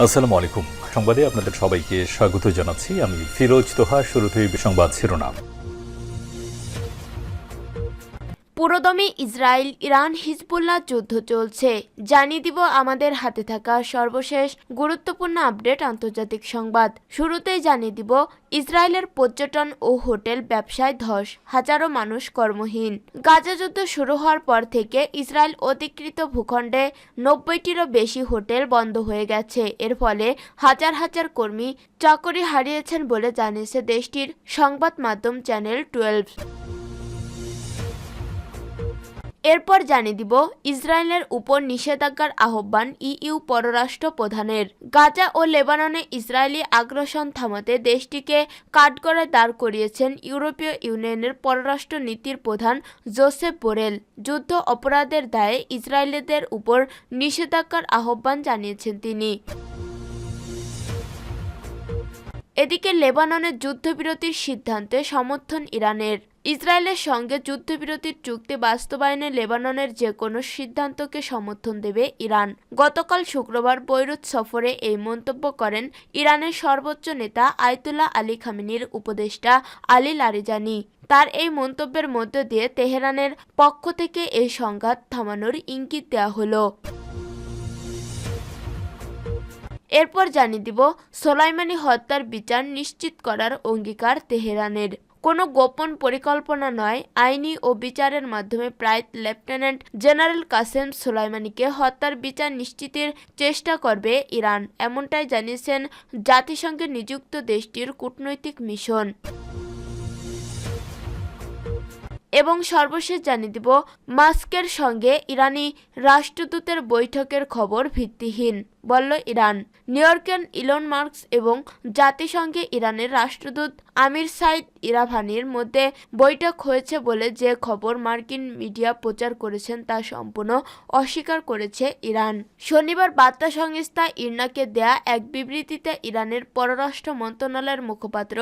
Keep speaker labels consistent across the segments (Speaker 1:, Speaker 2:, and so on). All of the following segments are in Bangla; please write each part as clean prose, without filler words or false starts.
Speaker 1: আসসালামু আলাইকুম। সংবাদে আপনাদের সবাইকে স্বাগত জানাচ্ছি। আমি ফিরোজ তোহা। শুরুতেই সংবাদ শিরোনাম।
Speaker 2: পুরোদমে ইসরায়েল ইরান হিজবুল্লাহ যুদ্ধ চলছে, জানিয়ে দিব আমাদের হাতে থাকা সর্বশেষ গুরুত্বপূর্ণ আপডেট আন্তর্জাতিক সংবাদ। শুরুতেই জানিয়ে দিব ইসরায়েলের পর্যটন ও হোটেল ব্যবসায় ধস, হাজারো মানুষ কর্মহীন। গাজা যুদ্ধ শুরু হওয়ার পর থেকে ইসরায়েল অধিকৃত ভূখণ্ডে 90টিরও বেশি হোটেল বন্ধ হয়ে গেছে। এর ফলে হাজার হাজার কর্মী চাকরি হারিয়েছেন বলে জানিয়েছে দেশটির সংবাদ মাধ্যম চ্যানেল 12। এরপর জানিয়ে দিব ইসরায়েলের উপর নিষেধাজ্ঞার আহ্বান ইইউ পররাষ্ট্র প্রধানের। গাজা ও লেবাননে ইসরায়েলি আগ্রাসন থামাতে দেশটিকে কাঠগড়ায় দাঁড় করিয়েছেন ইউরোপীয় ইউনিয়নের পররাষ্ট্র নীতির প্রধান জোসেফ বোরেল। যুদ্ধ অপরাধের দায়ে ইসরায়েলিদের উপর নিষেধাজ্ঞার আহ্বান জানিয়েছেন তিনি। এদিকে লেবাননের যুদ্ধবিরতির সিদ্ধান্তে সমর্থন ইরানের। ইসরায়েলের সঙ্গে যুদ্ধবিরতির চুক্তি বাস্তবায়নে লেবাননের যে কোনো সিদ্ধান্তকে সমর্থন দেবে ইরান। গতকাল শুক্রবার বৈরুত সফরে এই মন্তব্য করেন ইরানের সর্বোচ্চ নেতা আয়াতুল্লাহ আলী খামেনির উপদেষ্টা আলী লারিজানি। তার এই মন্তব্যের মধ্য দিয়ে তেহরানের পক্ষ থেকে এই সংঘাত থামানোর ইঙ্গিত দেওয়া হলো। এরপর জানিয়ে দিব সোলাইমানি হত্যার বিচার নিশ্চিত করার অঙ্গীকার তেহরানের। কোনো গোপন পরিকল্পনা নয়, আইনি ও বিচারের মাধ্যমে প্রায় লেফটেন্যান্ট জেনারেল কাসেম সোলাইমানিকে হত্যার বিচার নিশ্চিতের চেষ্টা করবে ইরান, এমনটাই জানিয়েছেন জাতিসংঘে নিযুক্ত দেশটির কূটনৈতিক মিশন। এবং সর্বশেষ জানিয়ে দিব মাস্কের সঙ্গে ইরানি রাষ্ট্রদূতের বৈঠকের খবর ভিত্তিহীন, বলল ইরান। নিউ ইয়র্কের ইলন মাস্ক এবং জাতিসংঘে ইরানের রাষ্ট্রদূত আমির সাইদ ইরাভানির মধ্যে বৈঠক হয়েছে বলে যে খবর মার্কিন মিডিয়া প্রচার করেছেন তা সম্পূর্ণ অস্বীকার করেছে ইরান। শনিবার বার্তা সংস্থা ইরনাকে দেয়া এক বিবৃতিতে ইরানের পররাষ্ট্র মন্ত্রণালয়ের মুখপাত্র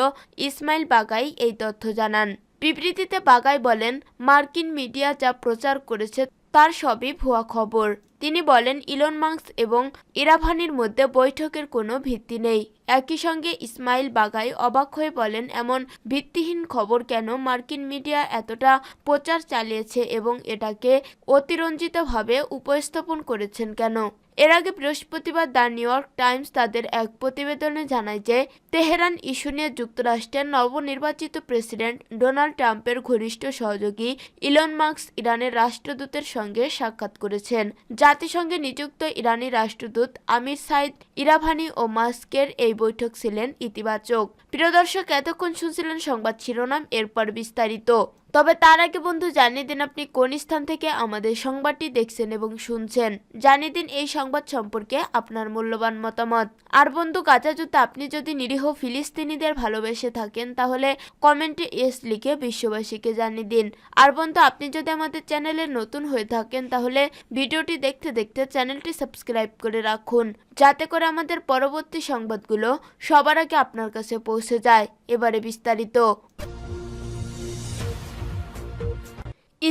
Speaker 2: ইসমাইল বাগাই এই তথ্য জানান। বিবৃতিতে বাগাই বলেন, মার্কিন মিডিয়া যা প্রচার করেছে তার সবই ভুয়া খবর। তিনি বলেন, ইলন মাস্ক এবং ইরাভানির মধ্যে বৈঠকের কোনো ভিত্তি নেই। একই সঙ্গে ইসমাইল বাগাই অবাক হয়ে বলেন, এমন ভিত্তিহীন খবর কেন মার্কিন মিডিয়া এতটা প্রচার চালিয়েছে এবং এটাকে অতিরঞ্জিতভাবে উপস্থাপন করেছেন কেন। এর আগে বৃহস্পতিবার দ্য নিউ ইয়র্ক টাইমস তাদের এক প্রতিবেদনে জানায় যে তেহরান ইস্যু নিয়ে যুক্তরাষ্ট্রের নবনির্বাচিত প্রেসিডেন্ট ডোনাল্ড ট্রাম্পের ঘনিষ্ঠ সহযোগী ইলন মাস্ক ইরানের রাষ্ট্রদূতের সঙ্গে সাক্ষাৎ করেছেন। জাতিসংঘে নিযুক্ত ইরানি রাষ্ট্রদূত আমির সাইদ ইরাভানি ও মাস্কের এই বৈঠক ছিলেন ইতিবাচক। প্রিয় দর্শক, এতক্ষণ শুনছিলেন সংবাদ শিরোনাম, এরপর বিস্তারিত। তবে তার আগে বন্ধু জানিয়ে দিন আপনি কোন স্থান থেকে আমাদের সংবাদটি দেখছেন এবং শুনছেন। জানিয়ে দিন এই সংবাদ সম্পর্কে আপনার মূল্যবান মতামত। আর বন্ধু, গাজা যুদ্ধে আপনি যদি নিরীহ ফিলিস্তিনিদের ভালোবেসে থাকেন তাহলে কমেন্টে এস লিখে বিশ্ববাসীকে জানিয়ে দিন। আর বন্ধু, আপনি যদি আমাদের চ্যানেলে নতুন হয়ে থাকেন তাহলে ভিডিওটি দেখতে দেখতে চ্যানেলটি সাবস্ক্রাইব করে রাখুন, যাতে করে আমাদের পরবর্তী সংবাদগুলো সবার আগে আপনার কাছে পৌঁছে যায়। এবারে বিস্তারিত।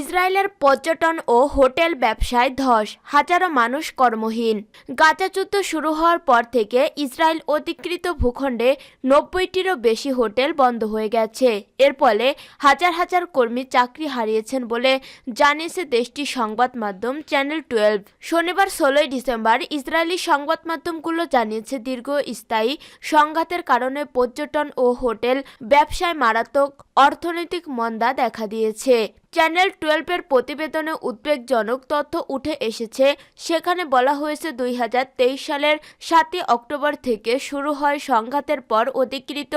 Speaker 2: ইসরায়েলের পর্যটন ও হোটেল ব্যবসায় ধস, হাজারো মানুষ কর্মহীন। গাজা যুদ্ধ শুরু হওয়ার পর থেকে ইসরায়েল অধিকৃত ভূখণ্ডে 90টিরও বেশি হোটেল বন্ধ হয়ে গেছে। এর ফলে হাজার হাজার কর্মী চাকরি হারিয়েছেন বলে জানিয়েছে দেশটির সংবাদ মাধ্যম চ্যানেল 12। শনিবার 16 ডিসেম্বর ইসরায়েলি সংবাদ মাধ্যমগুলো জানিয়েছে দীর্ঘস্থায়ী সংঘাতের কারণে পর্যটন ও হোটেল ব্যবসায় মারাত্মক অর্থনৈতিক মন্দা দেখা দিয়েছে। চ্যানেল 12-এর প্রতিবেদনে উদ্বেগজনক তথ্য উঠে এসেছে। সেখানে বলা হয়েছে 2023 সালের 7 অক্টোবর থেকে শুরু হয় সংঘাতের পর অধিকৃত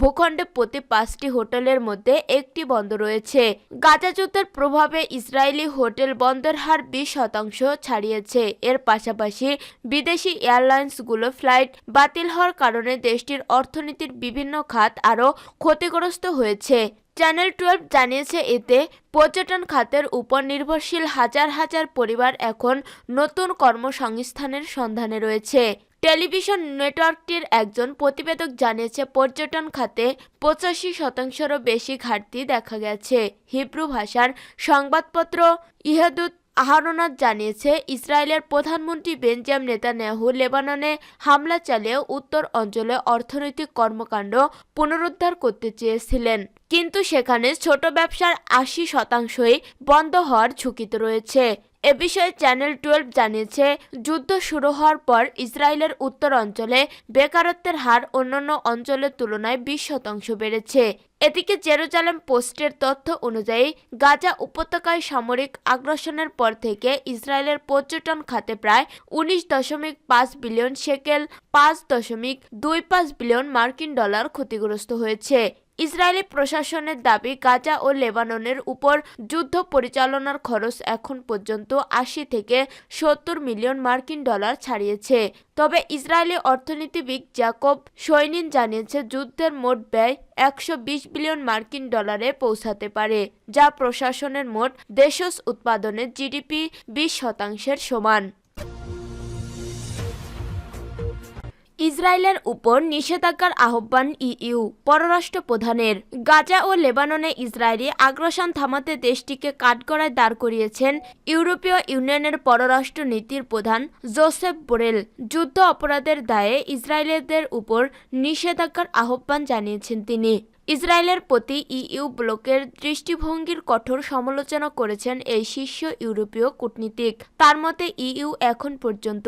Speaker 2: ভূখণ্ডে প্রতি 5টি হোটেলের মধ্যে একটি বন্ধ রয়েছে। গাজা যুদ্ধের প্রভাবে ইসরায়েলি হোটেল বন্ধের হার 20% ছাড়িয়েছে। এর পাশাপাশি বিদেশি এয়ারলাইন্সগুলো ফ্লাইট বাতিল হওয়ার কারণে দেশটির অর্থনীতির বিভিন্ন খাত আরও ক্ষতিগ্রস্ত হয়েছে। চ্যানেল 12 জানিয়েছে এতে পর্যটন খাতের উপর নির্ভরশীল হাজার হাজার পরিবার এখন নতুন কর্মসংস্থানের সন্ধানে রয়েছে। টেলিভিশন নেটওয়ার্কটির একজন প্রতিবেদক জানিয়েছে পর্যটন খাতে 85%-রও বেশি ঘাটতি দেখা গেছে। হিব্রু ভাষার সংবাদপত্র ইহুদিত আহারোনাথ জানিয়েছে, ইসরায়েলের প্রধানমন্ত্রী বেঞ্জামিন নেতানিয়াহু লেবাননে হামলা চালিয়ে উত্তর অঞ্চলে অর্থনৈতিক কর্মকাণ্ড পুনরুদ্ধার করতে চেয়েছিলেন, কিন্তু সেখানে ছোট ব্যবসার ৮০% বন্ধ হওয়ার ঝুঁকিতে রয়েছে। এ বিষয়ে চ্যানেল 12 জানিয়েছে, যুদ্ধ শুরু হওয়ার পর ইসরায়েলের উত্তর অঞ্চলে বেকারত্বের হার অন্যান্য অঞ্চলের তুলনায় 20% বেড়েছে। এদিকে জেরুজালেম পোস্টের তথ্য অনুযায়ী গাজা উপত্যকায় সামরিক আগ্রাসনের পর থেকে ইসরায়েলের পর্যটন খাতে প্রায় 19.5 বিলিয়ন শেকেল, 5.25 বিলিয়ন মার্কিন ডলার ক্ষতিগ্রস্ত হয়েছে। ইসরায়েলি প্রশাসনের দাবি, গাজা ও লেবাননের উপর যুদ্ধ পরিচালনার খরচ এখন পর্যন্ত 80 থেকে 70 মিলিয়ন মার্কিন ডলার ছাড়িয়েছে। তবে ইসরায়েলি অর্থনীতিবিদ জ্যাকব শৈনিন জানিয়েছে, যুদ্ধের মোট ব্যয় 120 বিলিয়ন মার্কিন ডলারে পৌঁছাতে পারে, যা প্রশাসনের মোট দেশজ উৎপাদনের জিডিপি 20% সমান। ইসরায়েলের উপর নিষেধাজ্ঞার আহ্বান ইইউ পররাষ্ট্র প্রধানের। গাজা ও লেবাননে ইসরায়েলি আগ্রাসন থামাতে দেশটিকে কাঠগড়ায় দাঁড় করিয়েছেন ইউরোপীয় ইউনিয়নের পররাষ্ট্র নীতির প্রধান জোসেফ বোরেল। যুদ্ধ অপরাধের দায়ে ইসরায়েলিদের উপর নিষেধাজ্ঞার আহ্বান জানিয়েছেন তিনি। ইসরায়েলের প্রতি ইইউ ব্লকের দৃষ্টিভঙ্গির কঠোর সমালোচনা করেছেন এই শীর্ষ ইউরোপীয় কূটনীতিক। তার মতে, ইইউ এখন পর্যন্ত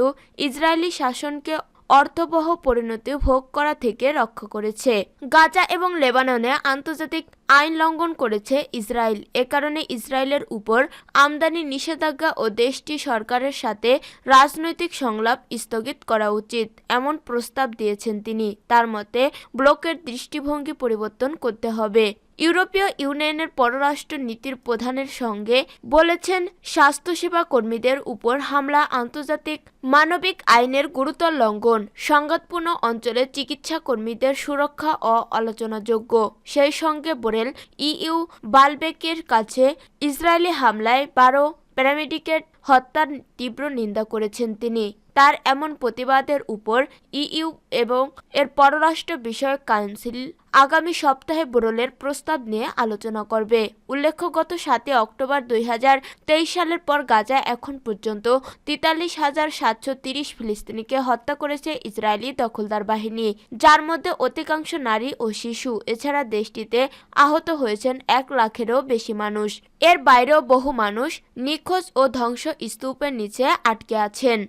Speaker 2: ইসরায়েলি শাসনকে অর্থবহ পরিণতি ভোগ করা থেকে রক্ষা করেছে। গাজা এবং লেবাননে আন্তর্জাতিক আইন লঙ্ঘন করেছে ইসরায়েল। এ কারণে ইসরায়েলের উপর আমদানি নিষেধাজ্ঞা ও দেশটি সরকারের সাথে রাজনৈতিক সংলাপ স্থগিত করা উচিত, এমন প্রস্তাব দিয়েছেন তিনি। তার মতে, ব্লকের দৃষ্টিভঙ্গি পরিবর্তন করতে হবে। ইউরোপীয় ইউনিয়নের পররাষ্ট্র নীতির প্রধানের সঙ্গে বলেছেন, স্বাস্থ্যসেবা কর্মীদের উপর হামলা আন্তর্জাতিক মানবিক আইনের গুরুতর লঙ্ঘন। সংঘাতপূর্ণ অঞ্চলে চিকিৎসা কর্মীদের সুরক্ষা আলোচনাযোগ্য। সেই সঙ্গে বোরেল ইইউ বালবেকের কাছে ইসরায়েলি হামলায় 12 প্যারামেডিকের হত্যার তীব্র নিন্দা করেছেন তিনি। তার এমন প্রতিবাদের উপর ইইউ এবং এর পররাষ্ট্র বিষয়ক কাউন্সিল আগামী সপ্তাহে বোরেলের প্রস্তাব নিয়ে আলোচনা করবে। উল্লেখ্য, গত 7 অক্টোবর 2023 সালের পর গাজায় এখন পর্যন্ত 43,730 ফিলিস্তিনিকে হত্যা করেছে ইসরায়েলি দখলদার বাহিনী, যার মধ্যে অধিকাংশ নারী ও শিশু। এছাড়া দেশটিতে আহত হয়েছেন 1 লাখেরও বেশি মানুষ। এর বাইরেও বহু মানুষ নিখোঁজ ও ধ্বংস স্তূপের নিচে আটকে আছেন।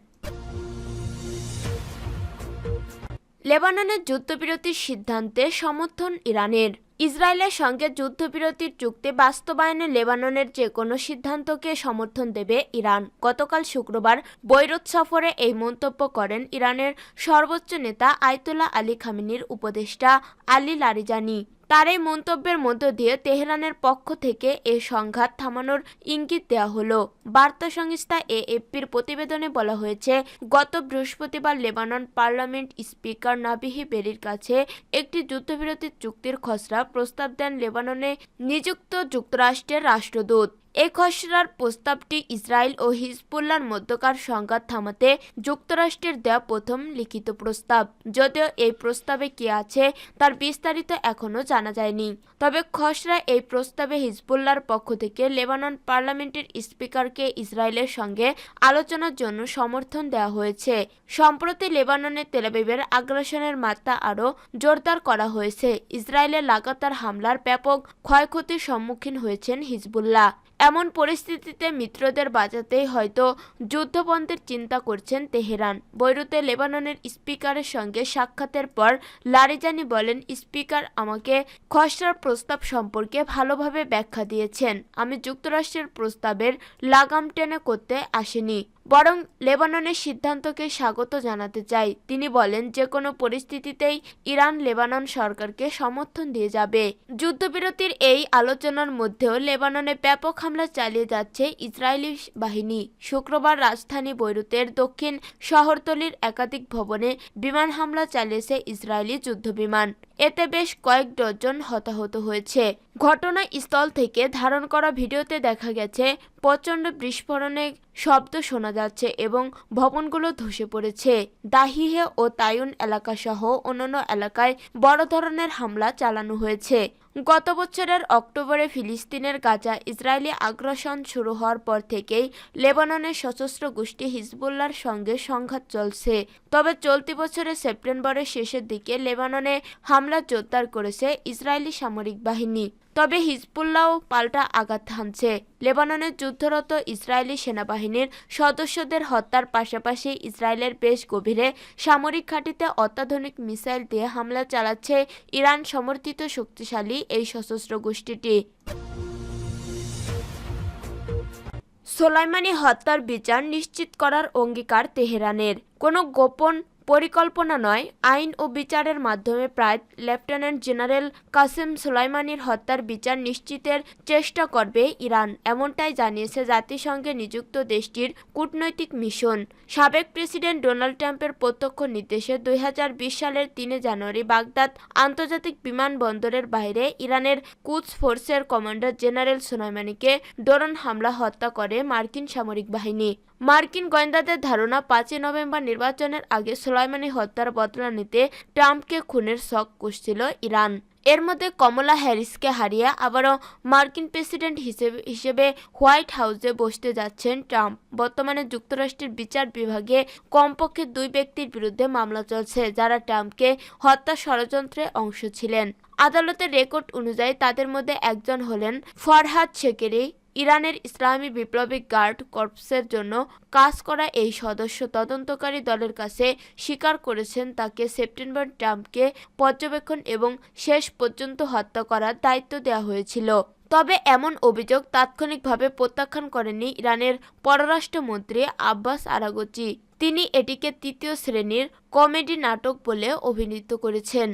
Speaker 2: লেবাননের যুদ্ধবিরতির সিদ্ধান্তে সমর্থন ইরানের। ইসরায়েলের সঙ্গে যুদ্ধবিরতির চুক্তি বাস্তবায়নে লেবাননের যে কোনো সিদ্ধান্তকে সমর্থন দেবে ইরান। গতকাল শুক্রবার বৈরুত সফরে এই মন্তব্য করেন ইরানের সর্বোচ্চ নেতা আয়াতুল্লাহ আলী খামেনির উপদেষ্টা আলী লারিজানি। তার এই মন্তব্যের মধ্য দিয়ে তেহরানের পক্ষ থেকে এই সংঘাত থামানোর ইঙ্গিত দেওয়া হলো। বার্তা সংস্থা এএফপির প্রতিবেদনে বলা হয়েছে, গত বৃহস্পতিবার লেবানন পার্লামেন্ট স্পিকার নাবিহি বেরির কাছে একটি যুদ্ধবিরতির চুক্তির খসড়া প্রস্তাব দেন লেবাননে নিযুক্ত যুক্তরাষ্ট্রের রাষ্ট্রদূত। এই খসড়ার প্রস্তাবটি ইসরায়েল ও হিজবুল্লাহর মধ্যকার সংঘাত থামাতে যুক্তরাষ্ট্রের দেওয়া প্রথম লিখিত প্রস্তাব। যদিও এই প্রস্তাবে কি আছে তার বিস্তারিত এখনও জানা যায়নি। তবে খসড়ায় এই প্রস্তাবে হিজবুল্লাহর পক্ষ থেকে লেবানন পার্লামেন্টের স্পিকারকে ইসরায়েলের সঙ্গে আলোচনার জন্য সমর্থন দেওয়া হয়েছে। সম্প্রতি লেবাননে তেলাবিবের আগ্রাসনের মাত্রা আরও জোরদার করা হয়েছে। ইসরায়েলের লাগাতার হামলার ব্যাপক ক্ষয়ক্ষতির সম্মুখীন হয়েছেন হিজবুল্লাহ। এমন পরিস্থিতিতে মিত্রদের বাঁচাতেই হয়তো যুদ্ধবন্ধের চিন্তা করছেন তেহরান। বৈরুতে লেবাননের স্পিকারের সঙ্গে সাক্ষাতের পর লারিজানি বলেন, স্পিকার আমাকে খসড়ার প্রস্তাব সম্পর্কে ভালোভাবে ব্যাখ্যা দিয়েছেন। আমি যুক্তরাষ্ট্রের প্রস্তাবের লাগাম টেনে করতে আসিনি, বরং লেবাননের সিদ্ধান্তকে স্বাগত জানাতে চাই। তিনি বলেন, যে কোনো পরিস্থিতিতেই ইরান লেবানন সরকারকে সমর্থন দিয়ে যাবে। যুদ্ধবিরতির এই আলোচনার মধ্যেও লেবাননে ব্যাপক হামলা চালিয়ে যাচ্ছে ইসরায়েলি বাহিনী। শুক্রবার রাজধানী বৈরুতের দক্ষিণ শহরতলির একাধিক ভবনে বিমান হামলা চালিয়েছে ইসরায়েলি যুদ্ধবিমান। এতে বেশ কয়েক ডজন হতাহত হয়েছে। ঘটনাস্থল থেকে ধারণ করা ভিডিওতে দেখা গেছে প্রচণ্ড বিস্ফোরণের শব্দ শোনা যাচ্ছে এবং ভবনগুলো ধসে পড়েছে। দাহিহে ও তায়ুন এলাকাসহ অন্যান্য এলাকায় বড় ধরনের হামলা চালানো হয়েছে। গত বছরের অক্টোবরে ফিলিস্তিনের গাজা ইসরায়েলি আগ্রাসন শুরু হওয়ার পর থেকেই লেবাননের সশস্ত্র গোষ্ঠী হিজবুল্লাহর সঙ্গে সংঘাত চলছে। তবে চলতি বছরের সেপ্টেম্বরের শেষের দিকে লেবাননে হামলা জোরদার করেছে ইসরায়েলি সামরিক বাহিনী। তবে হিজবুল্লাহও পাল্টা আঘাত হানছে। লেবাননের যুদ্ধরত ইসরায়েলি সেনাবাহিনীর সদস্যদের হত্যার পাশাপাশি ইসরায়েলের বেশ গভীরে সামরিক ঘাঁটিতে অত্যাধুনিক মিসাইল দিয়ে হামলা চালাচ্ছে ইরান সমর্থিত শক্তিশালী এই সশস্ত্র গোষ্ঠীটি। সোলাইমানি হত্যার বিচার নিশ্চিত করার অঙ্গীকার তেহরানের। কোনো গোপন পরিকল্পনা নয়, আইন ও বিচারের মাধ্যমে প্রায় লেফটেন্যান্ট জেনারেল কাসেম সোলাইমানির হত্যার বিচার নিশ্চিতের চেষ্টা করবে ইরান, এমনটাই জানিয়েছে জাতিসংঘে নিযুক্ত দেশটির কূটনৈতিক মিশন। সাবেক প্রেসিডেন্ট ডোনাল্ড ট্রাম্পের প্রত্যক্ষ নির্দেশে 2020 সালের 3 জানুয়ারি বাগদাদ আন্তর্জাতিক বিমানবন্দরের বাইরে ইরানের কুদস ফোর্সের কমান্ডার জেনারেল সোলাইমানিকে ড্রোন হামলা হত্যা করে মার্কিন সামরিক বাহিনী। মার্কিন গোয়েন্দাদের ধারণা 5 নভেম্বর নির্বাচনের আগে সোলাইমানি হত্যার বদলা নিতে ট্রাম্পকে খুনের শক কষছিল ইরান। এর মধ্যে কমলা হ্যারিসকে হারিয়ে আবারও মার্কিন প্রেসিডেন্ট হিসেবে হোয়াইট হাউসে বসতে যাচ্ছেন ট্রাম্প। বর্তমানে যুক্তরাষ্ট্রের বিচার বিভাগে কমপক্ষে 2 ব্যক্তির বিরুদ্ধে মামলা চলছে, যারা ট্রাম্পকে হত্যা ষড়যন্ত্রে অংশ ছিলেন। আদালতের রেকর্ড অনুযায়ী তাদের মধ্যে একজন হলেন ফরহাদ শেকেরি। ইরানের ইসলামী বিপ্লবী গার্ড কর্পসের জন্য কাজ করা এই সদস্য তদন্তকারী দলের কাছে স্বীকার করেছেন তাকে সেপ্টেম্বর ট্রাম্পকে পর্যবেক্ষণ এবং শেষ পর্যন্ত হত্যা করার দায়িত্ব দেওয়া হয়েছিল। তবে এমন অভিযোগ তাৎক্ষণিকভাবে প্রত্যাখ্যান করেননি ইরানের পররাষ্ট্রমন্ত্রী আব্বাস আরাগচি। তিনি এটিকে তৃতীয় শ্রেণীর কমেডি নাটক বলে অভিহিত করেছেন।